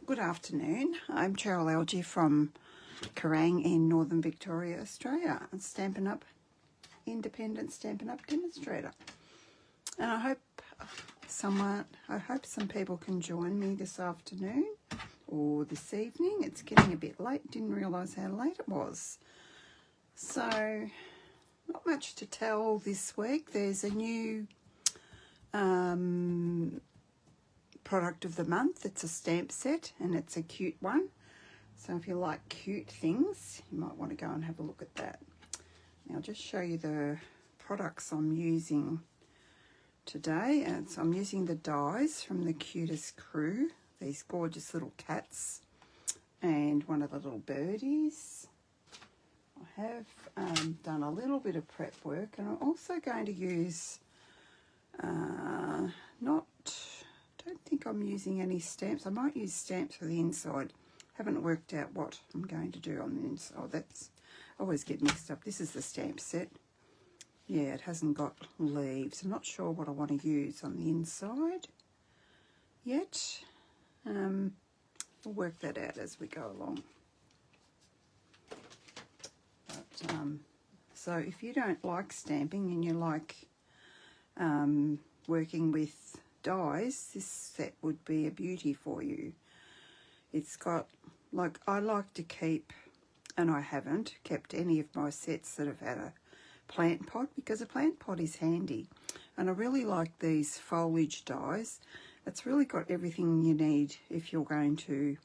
Good afternoon. I'm Cheryl Algie from Kerrang in Northern Victoria, Australia, and independent Stampin' Up demonstrator. And I hope some people can join me this afternoon or this evening. It's getting a bit late. Didn't realise how late it was. So, not much to tell this week. There's a new product of the month. It's a stamp set and it's a cute one. So if you like cute things, you might want to go and have a look at that. Now I'll just show you the products I'm using today. And so I'm using the dies from the Cutest Crew, these gorgeous little cats and one of the little birdies. I have done a little bit of prep work, and I'm also going to use don't think I'm using any stamps. I might use stamps for the inside. Haven't worked out what I'm going to do on the inside. Oh, that's always get mixed up. This is the stamp set. Yeah, it hasn't got leaves. I'm not sure what I want to use on the inside yet. We'll work that out as we go along. But, so if you don't like stamping and you like working with dies, this set would be a beauty for you. It's got, like, I like to keep, and I haven't kept any of my sets that have had a plant pot, because a plant pot is handy. And I really like these foliage dies. It's really got everything you need if you're going to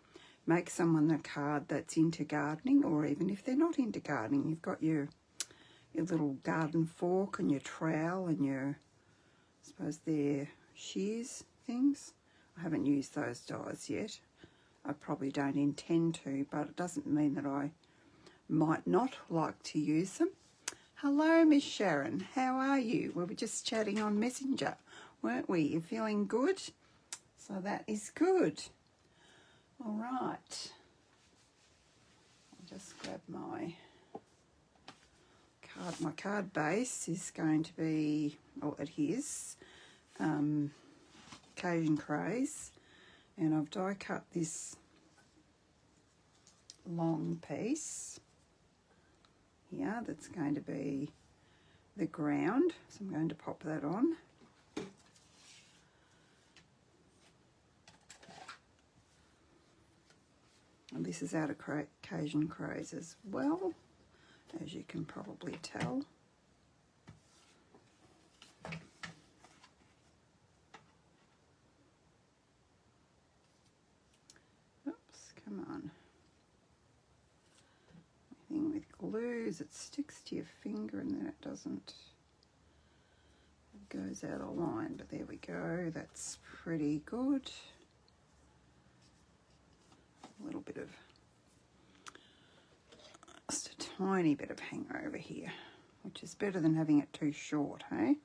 make someone a card that's into gardening, or even if they're not into gardening. You've got your little garden fork and your trowel and your, I suppose they're shears things. I haven't used those dies yet. I probably don't intend to, but it doesn't mean that I might not like to use them. Hello, Miss Sharon. How are you? We were just chatting on Messenger, weren't we? You're feeling good? So that is good. All right. I'll just grab my card. My card base is going to be, oh, it is Cajun Craze, and I've die cut this long piece here that's going to be the ground, so I'm going to pop that on. And this is out of Cajun Craze as well, as you can probably tell. Come on. The thing with glue is it sticks to your finger and then it doesn't. It goes out of line, but there we go. That's pretty good. A little bit of, just a tiny bit of hangover here, which is better than having it too short, hey?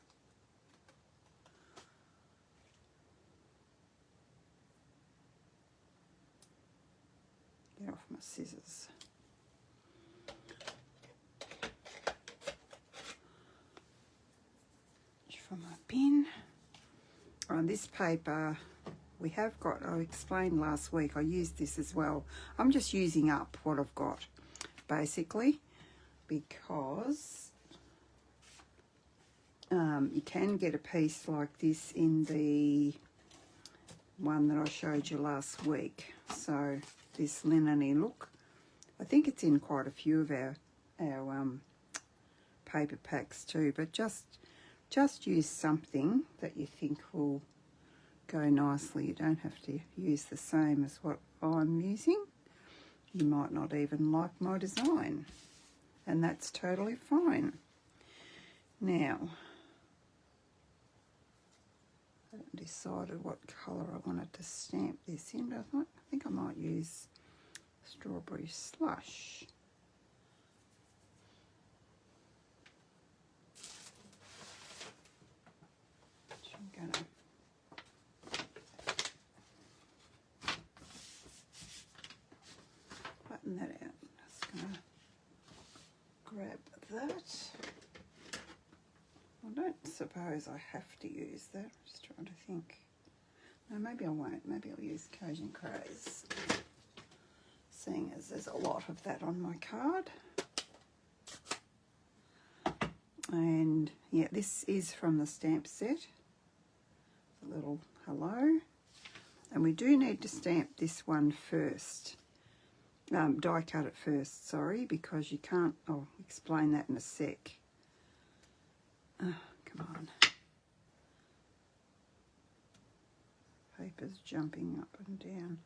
Get off my scissors. From my bin. On this paper, we have got, I explained last week, I used this as well. I'm just using up what I've got, basically, because you can get a piece like this in the one that I showed you last week. So this linen-y look, I think it's in quite a few of our paper packs too, but just use something that you think will go nicely. You don't have to use the same as what I'm using. You might not even like my design, and that's totally fine. Now, I haven't decided what colour I wanted to stamp this in, but I think I might use strawberry slush. Which I'm going to button that out. Just going to grab that. I don't suppose I have to use that. I'm just trying to think. No, maybe I won't. Maybe I'll use Cajun Craze, seeing as there's a lot of that on my card. And yeah, this is from the stamp set. A little hello. And we do need to stamp this one first. Die cut it first, sorry, because you can't, I'll explain that in a sec. Oh, come on. Paper's jumping up and down.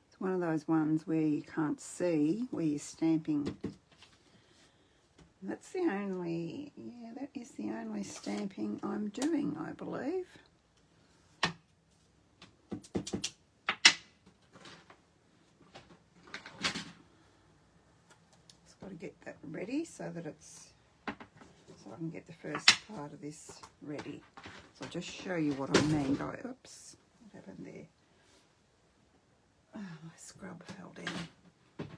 It's one of those ones where you can't see where you're stamping. That's the only, yeah, that is the only stamping I'm doing, I believe. Just got to get that ready so that it's, so I can get the first part of this ready. So I'll just show you what I mean by, oops, what happened there? Oh, my scrub fell down.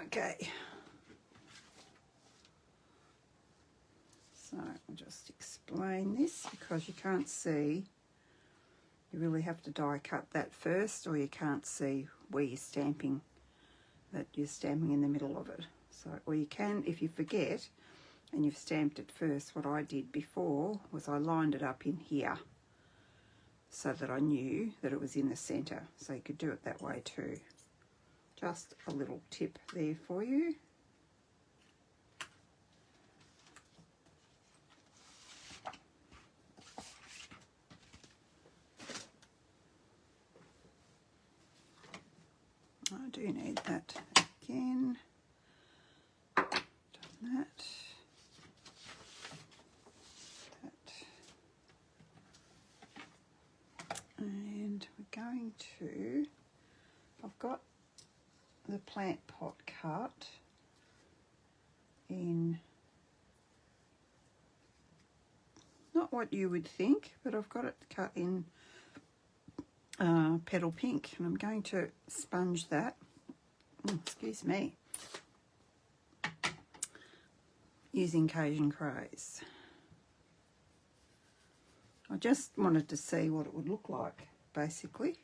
Okay. So I'll just explain this because you can't see. You really have to die cut that first, or you can't see where you're stamping, that you're stamping in the middle of it. So, or you can, if you forget and you've stamped it first, what I did before was I lined it up in here so that I knew that it was in the centre. So you could do it that way too. Just a little tip there for you. I do need that again. Done that. And we're going to, I've got the plant pot cut in, not what you would think, but I've got it cut in petal pink, and I'm going to sponge that, excuse me, using Cajun Craze. I just wanted to see what it would look like, basically.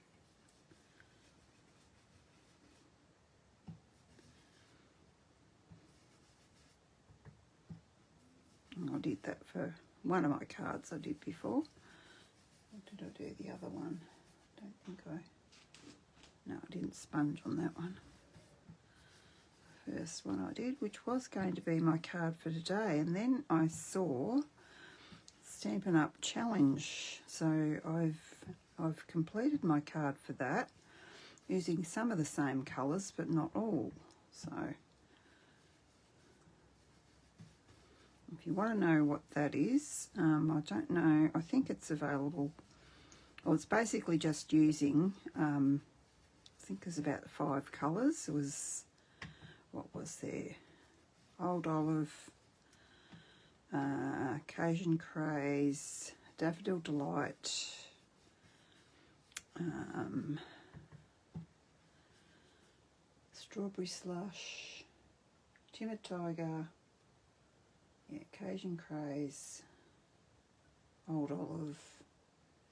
And I did that for one of my cards I did before. What did I do the other one? I don't think no, I didn't sponge on that one. The first one I did, which was going to be my card for today, and then I saw Stampin' Up challenge, so I've completed my card for that using some of the same colours but not all. So if you want to know what that is, I don't know, I think it's available, well, it's basically just using I think there's about 5 colours. It was, what was there, Old Olive, Cajun Craze, Daffodil Delight, Strawberry Slush, Timid Tiger, yeah, Cajun Craze, Old Olive,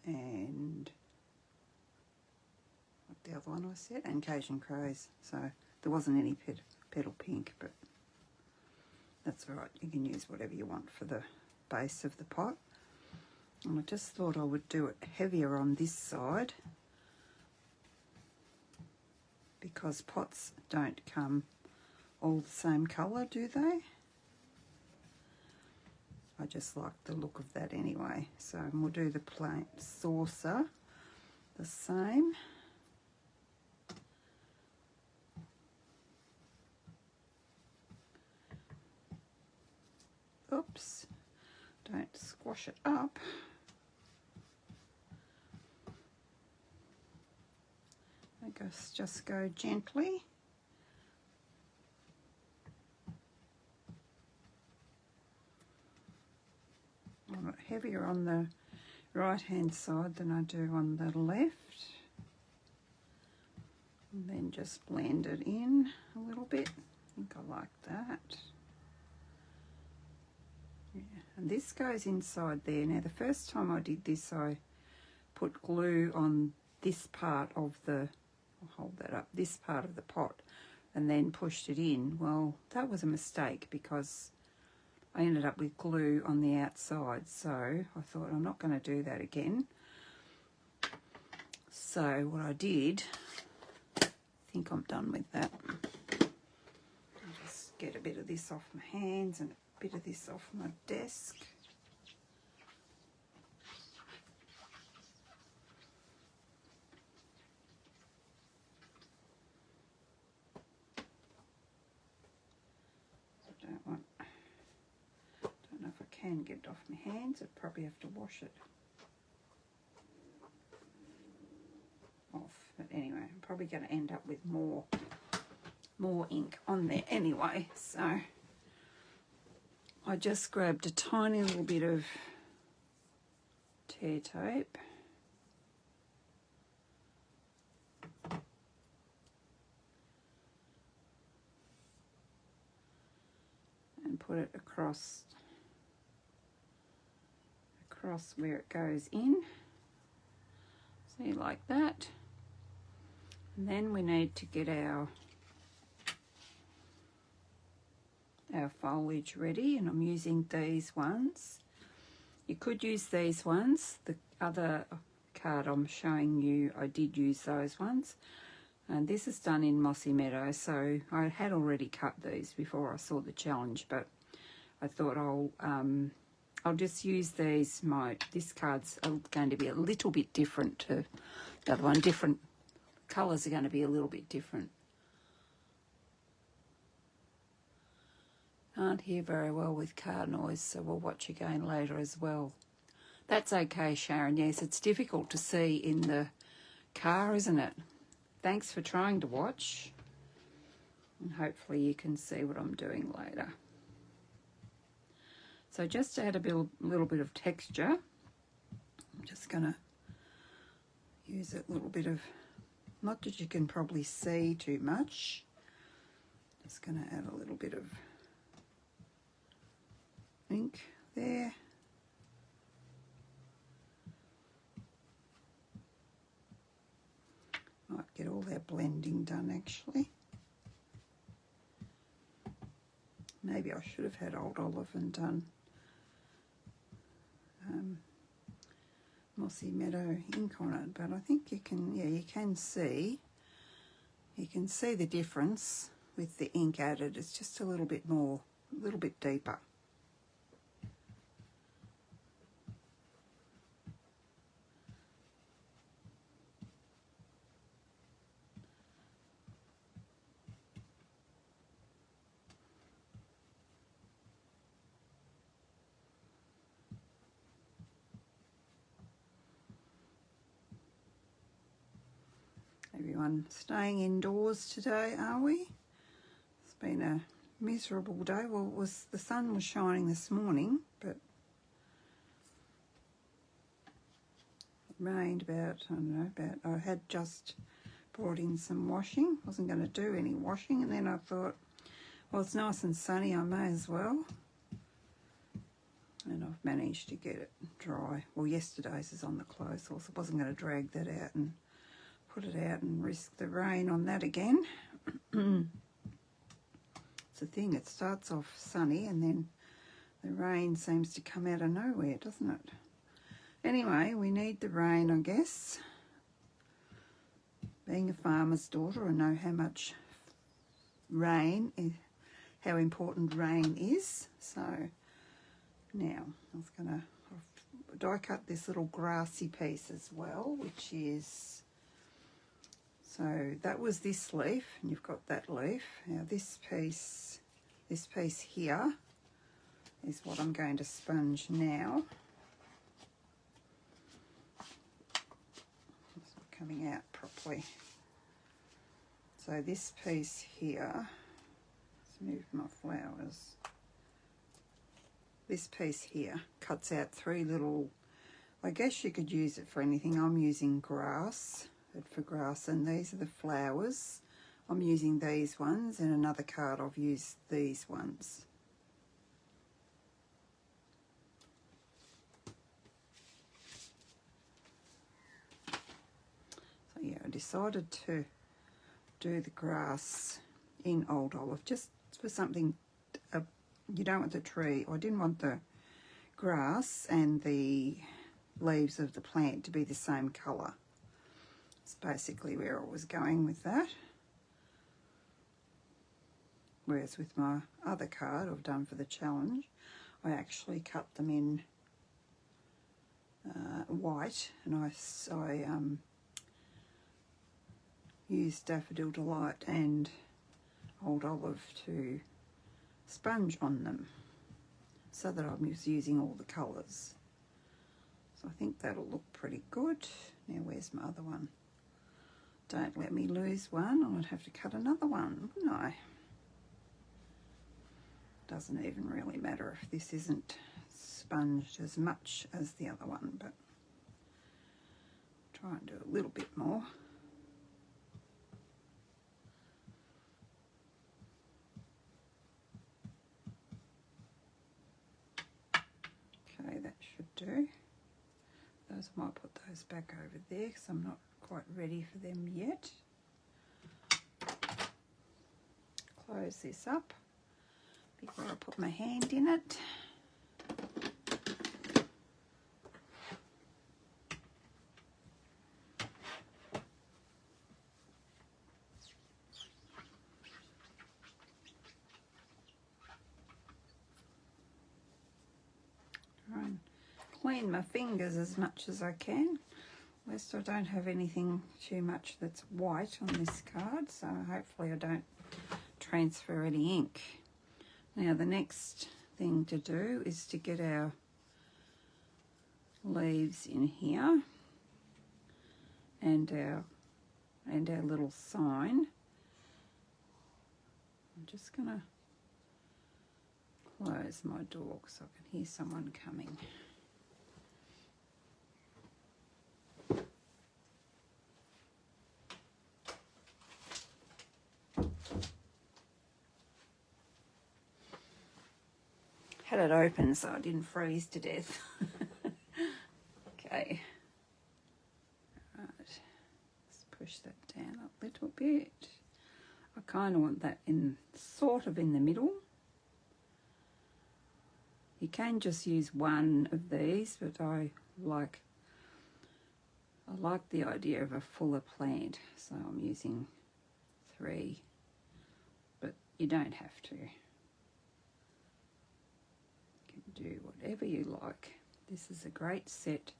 and what the other one I said, and Cajun Craze. So there wasn't any petal pink, but that's all right. You can use whatever you want for the base of the pot. And I just thought I would do it heavier on this side because pots don't come all the same colour, do they? I just like the look of that anyway. So we'll do the plain saucer the same. Oops, don't squash it up. I guess just go gently. A lot heavier on the right hand side than I do on the left. And then just blend it in a little bit. I think I like that. And this goes inside there. Now the first time I did this, I put glue on this part of the, I'll hold that up, this part of the pot, and then pushed it in. Well, that was a mistake because I ended up with glue on the outside. So I thought, I'm not going to do that again. So what I did, I think I'm done with that. I'll just get a bit of this off my hands and a bit of this off my desk. Don't know if I can get it off my hands. I'd probably have to wash it off. But anyway, I'm probably going to end up with more ink on there anyway. So I just grabbed a tiny little bit of tear tape. And put it across where it goes in. See, like that. And then we need to get our foliage ready, and I'm using these ones. You could use these ones. The other card I'm showing you, I did use those ones. And this is done in Mossy Meadow, so I had already cut these before I saw the challenge, but I thought I'll just use these. This card's going to be a little bit different to the other one. Different colours are going to be a little bit different. Can't hear very well with car noise, so we'll watch again later as well. That's okay, Sharon. Yes, it's difficult to see in the car, isn't it? Thanks for trying to watch, and hopefully you can see what I'm doing later. So just to add a little bit of texture, I'm just going to use a little bit of, not that you can probably see too much, just going to add a little bit of ink there. Might get all that blending done actually. Maybe I should have had Old Olive and done Mossy Meadow ink on it, but I think you can, yeah, you can see the difference with the ink added. It's just a little bit more, a little bit deeper. Everyone staying indoors today, are we? It's been a miserable day. Well, the sun was shining this morning, but it rained about, I don't know, I had just brought in some washing. Wasn't going to do any washing, and then I thought, well, it's nice and sunny, I may as well. And I've managed to get it dry. Well, yesterday's is on the clothes, so I wasn't going to drag that out and put it out and risk the rain on that again. It's a thing, it starts off sunny and then the rain seems to come out of nowhere, doesn't it? Anyway, we need the rain, I guess. Being a farmer's daughter, I know how much rain is, how important rain is. So now I was going to die cut this little grassy piece as well, which is, so that was this leaf, and you've got that leaf. Now this piece here is what I'm going to sponge now. It's not coming out properly. So this piece here, let's move my flowers. This piece here cuts out 3 little, I guess you could use it for anything. I'm using grass. For grass, and these are the flowers. I'm using these ones, and another card I've used these ones. decided to do the grass in Old Olive, just for something, you don't want the tree, I didn't want the grass and the leaves of the plant to be the same colour. It's basically where I was going with that. Whereas with my other card I've done for the challenge, I actually cut them in white, and I used Daffodil Delight and Old Olive to sponge on them, so that I was using all the colours. So I think that'll look pretty good. Now where's my other one? Don't let me lose one. I'd have to cut another one, wouldn't I? Doesn't even really matter if this isn't sponged as much as the other one, but try and do a little bit more. Okay, that should do. Those, I might put those back over there because I'm not quite ready for them yet. Close this up before I put my hand in it. Try and clean my fingers as much as I can, lest I don't have anything too much that's white on this card, so hopefully I don't transfer any ink. Now the next thing to do is to get our leaves in here and our little sign. I'm just gonna close my door so I can hear someone coming. Had it open so I didn't freeze to death. Okay. Right. Let's push that down a little bit. I kind of want that in sort of in the middle. You can just use one of these, but I like the idea of a fuller plant, so I'm using 3, but you don't have to. Do whatever you like. This is a great set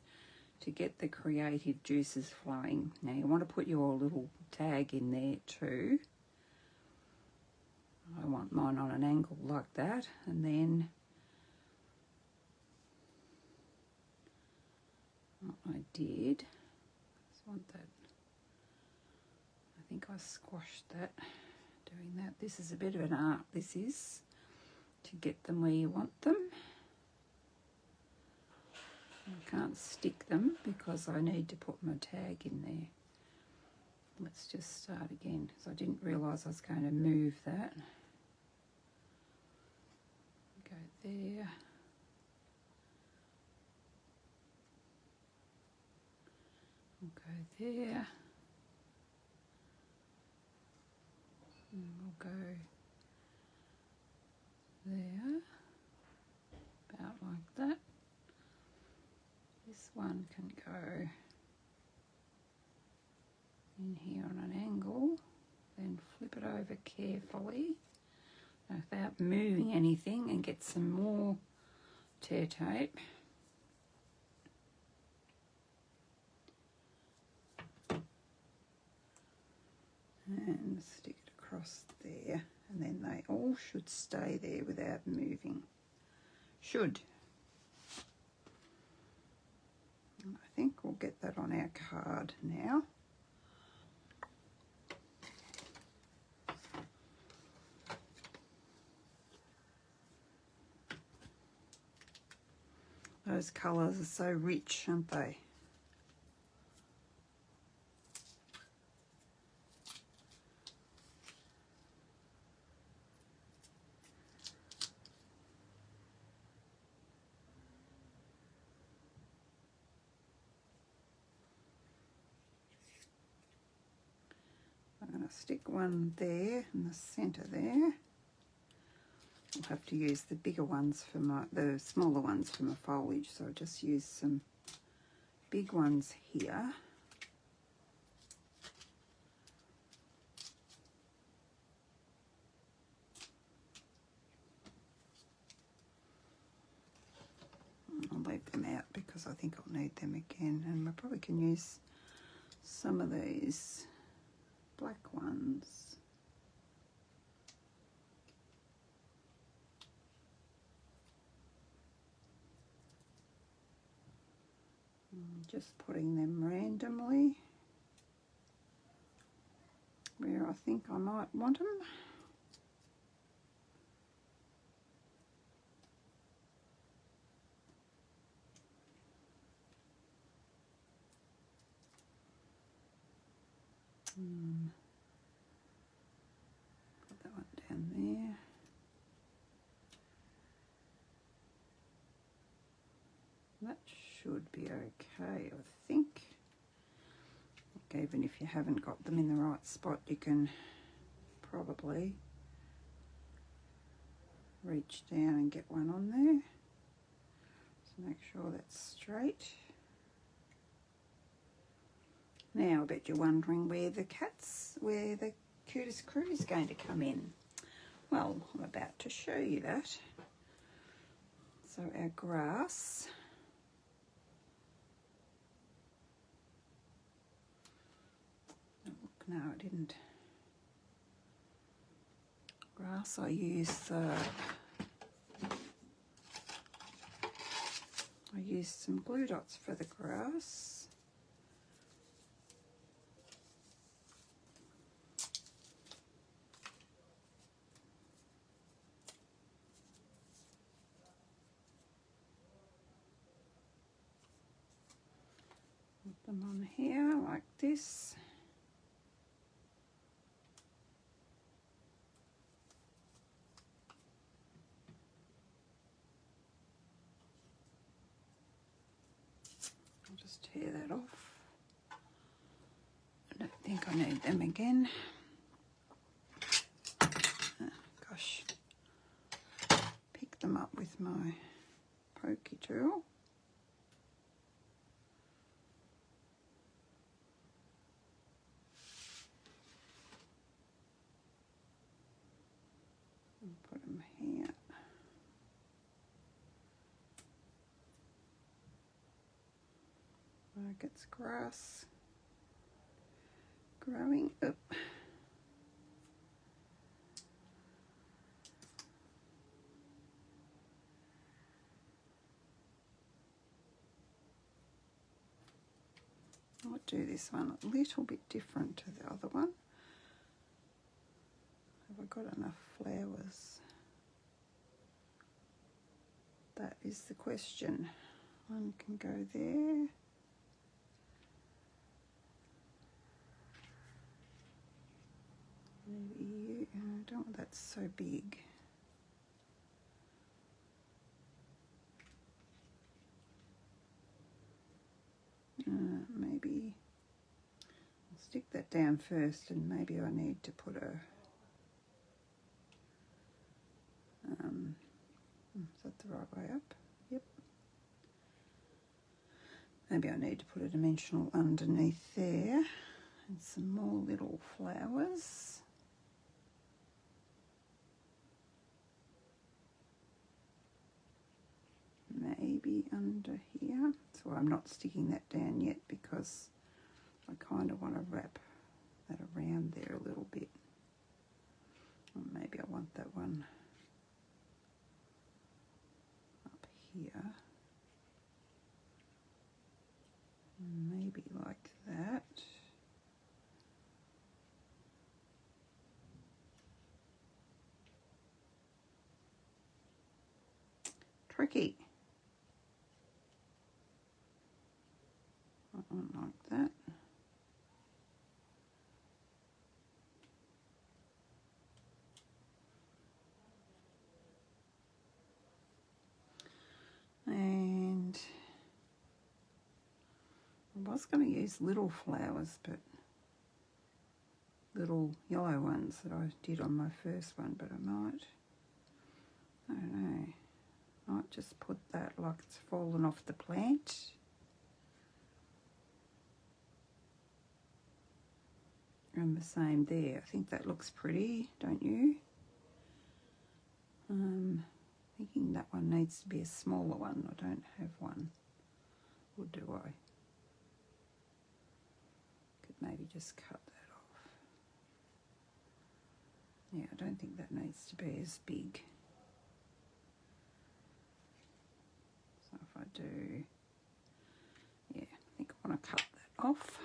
to get the creative juices flowing. Now you want to put your little tag in there too. I want mine on an angle like that, and then what I did, I want that, I think I squashed that doing that. This is a bit of an art, this is, to get them where you want them. I can't stick them because I need to put my tag in there. Let's just start again because I didn't realise I was going to move that. Go there. We'll go there. And we'll go there. About like that. This one can go in here on an angle, then flip it over carefully without moving anything and get some more tear tape. And stick it across there, and then they all should stay there without moving. Should. I think we'll get that on our card now. Those colours are so rich, aren't they? stick one there in the centre there. I'll have to use the bigger ones for the smaller ones for my foliage, so I'll just use some big ones here. I'll leave them out because I think I'll need them again, and I probably can use some of these black ones. Just putting them randomly where I think I might want them. Put that one down there. That should be okay, I think. Like, even if you haven't got them in the right spot, you can probably reach down and get one on there. So make sure that's straight. Now I bet you're wondering where the Cutest Crew is going to come in. Well, I'm about to show you that. So our grass, oh, look, no, I didn't. Grass, I used some glue dots for the grass. Put them on here like this. I'll just tear that off. I don't think I need them again. Oh, gosh. Pick them up with my pokey tool. And put them here. Like it's grass growing up. I'll do this one a little bit different to the other one. Have I got enough flowers? That is the question. One can go there. Maybe you, I don't want that so big. Maybe I'll stick that down first, and maybe I need to put a is that the right way up? Yep. Maybe I need to put a dimensional underneath there and some more little flowers. Maybe under here. So I'm not sticking that down yet because I kind of want to wrap that around there a little bit. Or maybe I want that one up here. Maybe like that. Tricky. Like that. And I was going to use little flowers, but little yellow ones that I did on my first one, but I don't know, might just put that like it's fallen off the plant. And the same there. I think that looks pretty, don't you? Thinking that one needs to be a smaller one. I don't have one, or do I? Could maybe just cut that off. Yeah, I don't think that needs to be as big. So if I do, yeah, I think I want to cut that off.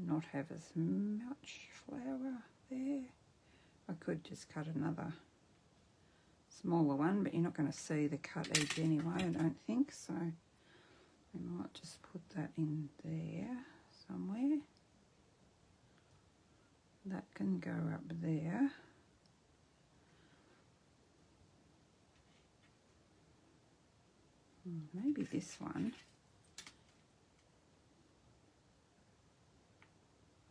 Not have as much flower there. I could just cut another smaller one, but you're not going to see the cut edge anyway, I don't think, so we might just put that in there somewhere. That can go up there. Maybe this one.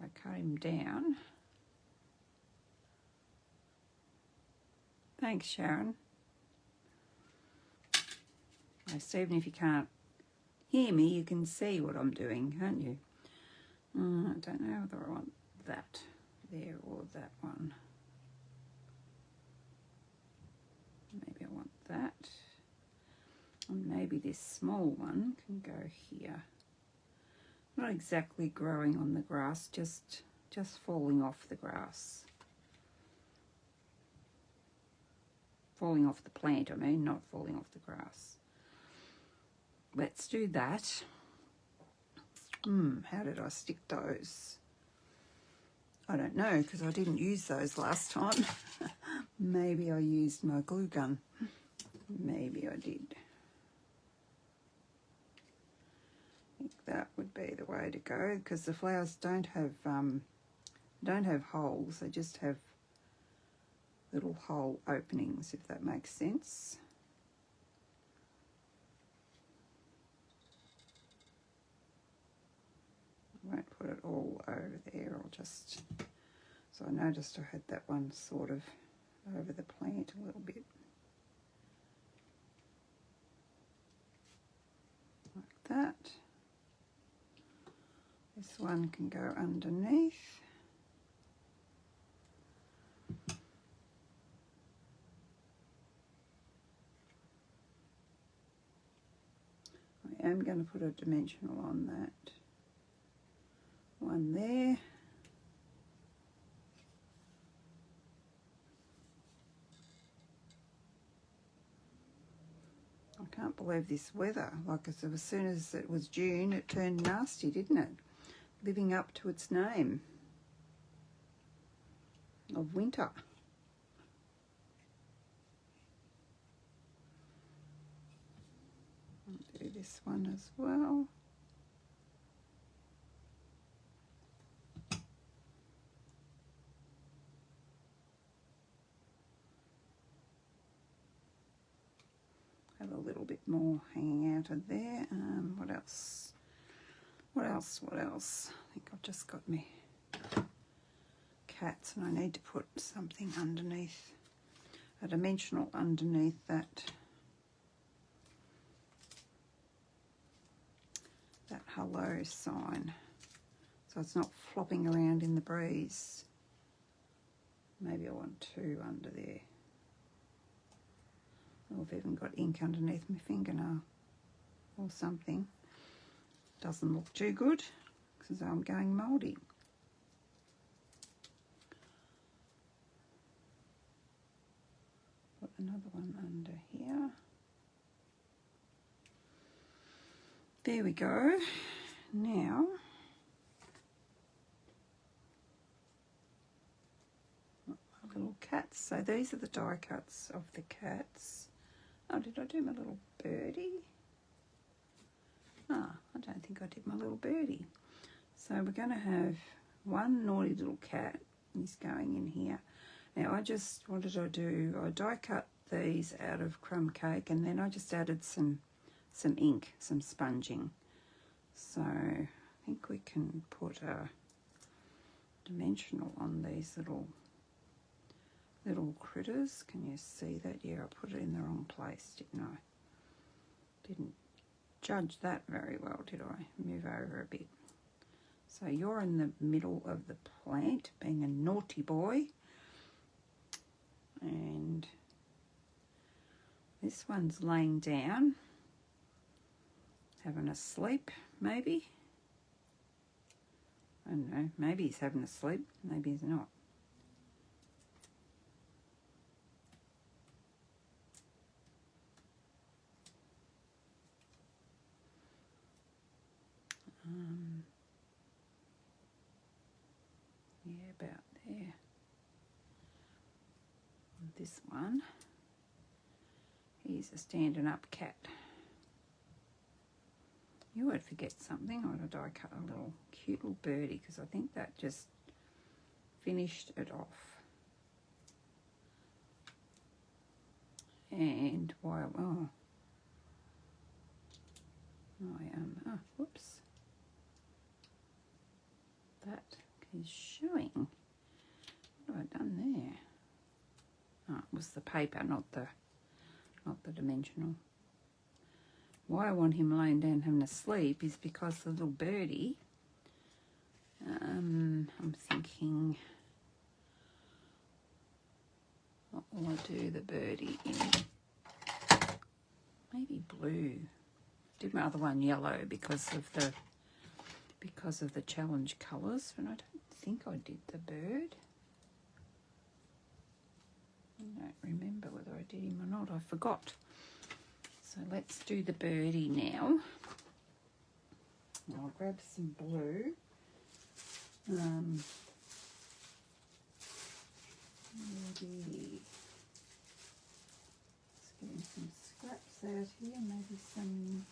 I cut him down. Thanks, Sharon. So even if you can't hear me, you can see what I'm doing, can't you? I don't know whether I want that there or that one. Maybe I want that. And maybe this small one can go here. Not exactly growing on the grass, just falling off the grass. Falling off the plant, I mean, not falling off the grass. Let's do that. How did I stick those? I don't know, because I didn't use those last time. Maybe I used my glue gun. Maybe I did. I think that would be the way to go, because the flowers don't have holes, they just have little hole openings, if that makes sense. I won't put it all over there, I'll just, so I noticed I had that one sort of over the plant a little bit. Like that. This one can go underneath. I am going to put a dimensional on that one there. I can't believe this weather. Like as soon as it was June, it turned nasty, didn't it? Living up to its name of winter. I'll do this one as well. Have a little bit more hanging out of there. What else? What else? What else? I think I've just got me cats and I need to put something underneath, a dimensional underneath that hello sign, so it's not flopping around in the breeze. Maybe I want two under there. Oh, I've even got ink underneath my fingernail or something. Doesn't look too good because I'm going mouldy. Put another one under here. There we go. Now, my little cats. So these are the die cuts of the cats. Oh, did I do my little birdie? Ah, I don't think I did my little birdie. So we're going to have one naughty little cat. He's going in here. Now what did I do? I die cut these out of crumb cake and then I just added some ink, some sponging. So I think we can put a dimensional on these little critters. Can you see that? Yeah, I put it in the wrong place, didn't I? Didn't judge that very well, did I? Move over a bit. So you're in the middle of the plant, being a naughty boy. And this one's laying down, having a sleep, maybe. I don't know, maybe he's having a sleep, maybe he's not. Yeah, about there. This one, he's a standing up cat. You would forget something. I die cut a little cute little birdie because I think that just finished it off. And while whoops, that is showing. What have I done there? Oh, it was the paper, not the dimensional. Why I want him laying down having a sleep is because the little birdie, I'm thinking, what will I do the birdie in? Maybe blue. Did my other one yellow because of the challenge colours, and I don't think I did the bird. I don't remember whether I did him or not. I forgot. So let's do the birdie now. I'll grab some blue. Maybe let's get some scraps out here. Maybe some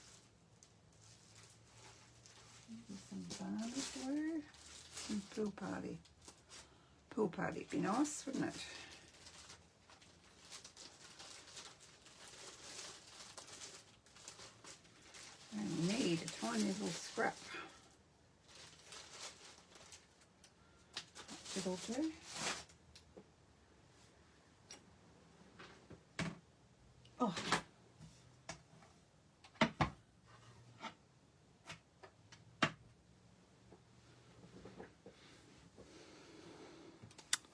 barley blue. Some pool party. Pool party would be nice, wouldn't it? I need a tiny little scrap. It'll do. Oh.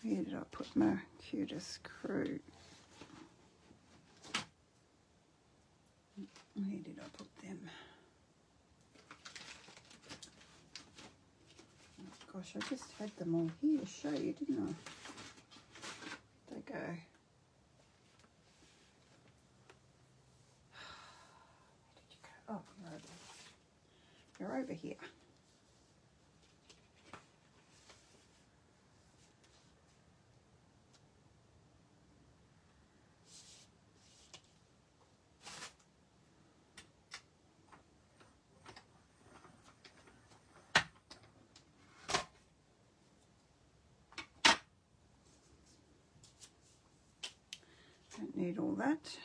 Where did I put my Cutest Crew? Where did I put them? Oh gosh, I just had them all here to show you, didn't I? There they go. Where did you go? Oh, you're over here. Don't need all that.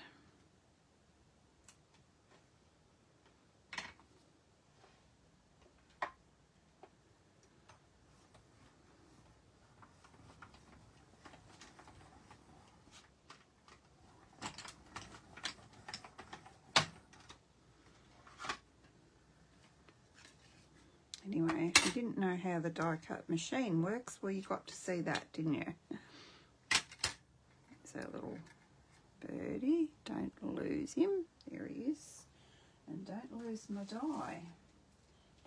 Anyway, if you didn't know how the die cut machine works, well, you got to see that, didn't you? It's our little birdie. Don't lose him. There he is. And don't lose my die.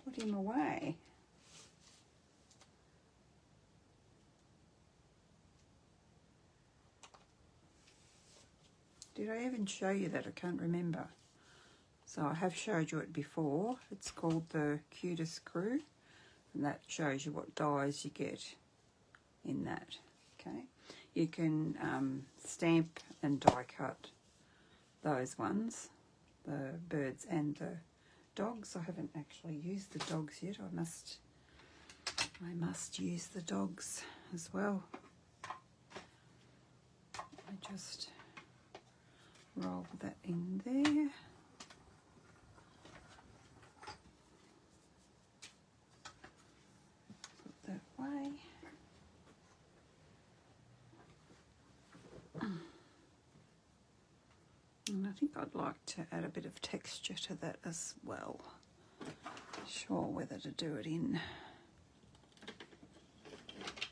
Put him away. Did I even show you that? I can't remember. So I have showed you it before. It's called the Cutest Crew, and that shows you what dies you get in that. Okay, you can stamp and die cut those ones, the birds and the dogs. I haven't actually used the dogs yet. I must use the dogs as well. I just roll that in there. And I think I'd like to add a bit of texture to that as well. Sure whether to do it in.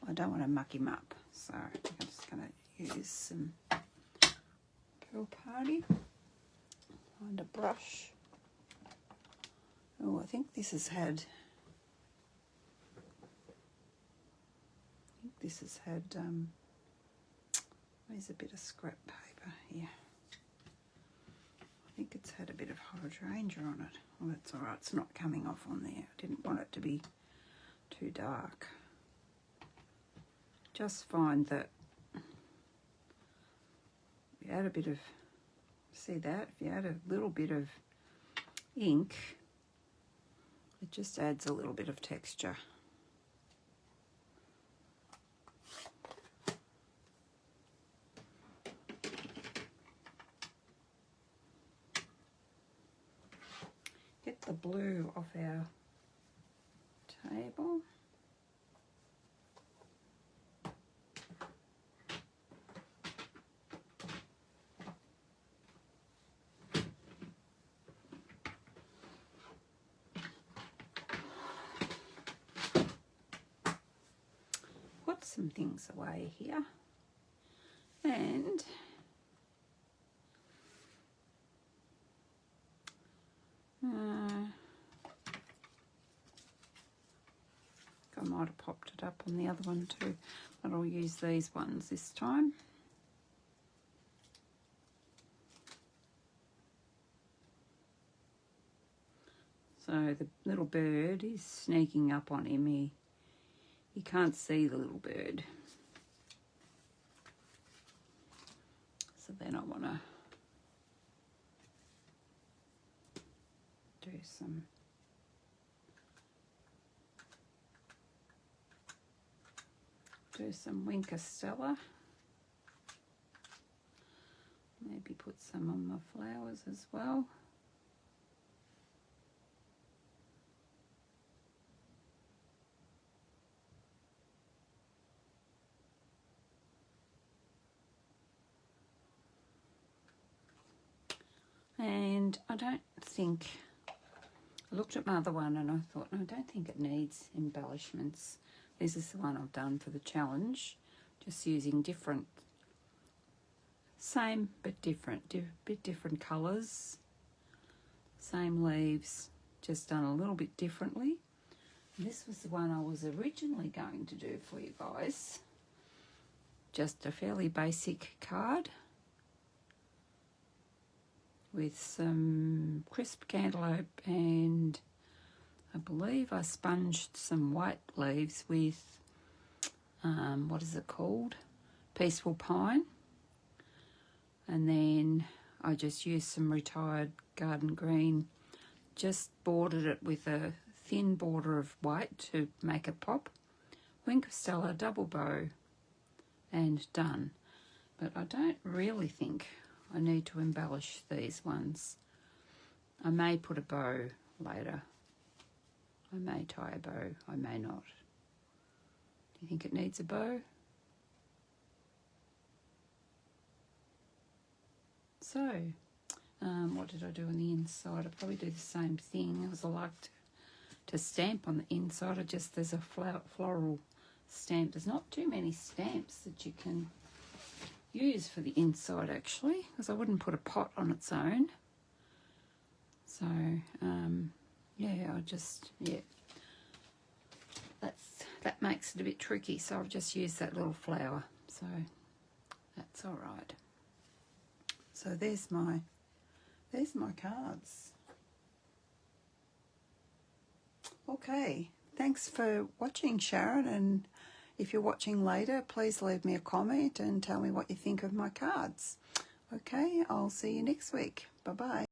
I don't want to muck him up, so I'm just going to use some Pearl Party and a brush. Oh, I think this has had. There's a bit of scrap paper here. I think it's had a bit of hydrangea on it. Well, that's all right. It's not coming off on there. I didn't want it to be too dark. Just find that if you add a bit of, see that? If you add a little bit of ink, it just adds a little bit of texture. Get the blue off our table. Put some things away here, and I might have popped it up on the other one too, but I'll use these ones this time. So the little bird is sneaking up on him. He can't see the little bird. So then I want to do some Winker Stella. Maybe put some on my flowers as well. And I don't think, I looked at my other one and I thought, no, I don't think it needs embellishments. This is the one I've done for the challenge, just using different, same but different, bit different colours, same leaves, just done a little bit differently. And this was the one I was originally going to do for you guys, just a fairly basic card with some crisp cantaloupe, and I believe I sponged some white leaves with, what is it called? Peaceful Pine. And then I just used some retired garden green, just bordered it with a thin border of white to make it pop. Winker Stella, double bow, and done. But I don't really think I need to embellish these ones. I may put a bow later. I may tie a bow, I may not. Do you think it needs a bow? So, what did I do on the inside? I'll probably do the same thing as I like to stamp on the inside. There's a floral stamp. There's not too many stamps that you can use for the inside actually, because I wouldn't put a pot on its own. So yeah, that makes it a bit tricky, so I've just used that little flower, so that's all right. So there's my cards. Okay, thanks for watching, Sharon, and if you're watching later, please leave me a comment and tell me what you think of my cards. Okay, I'll see you next week. Bye-bye.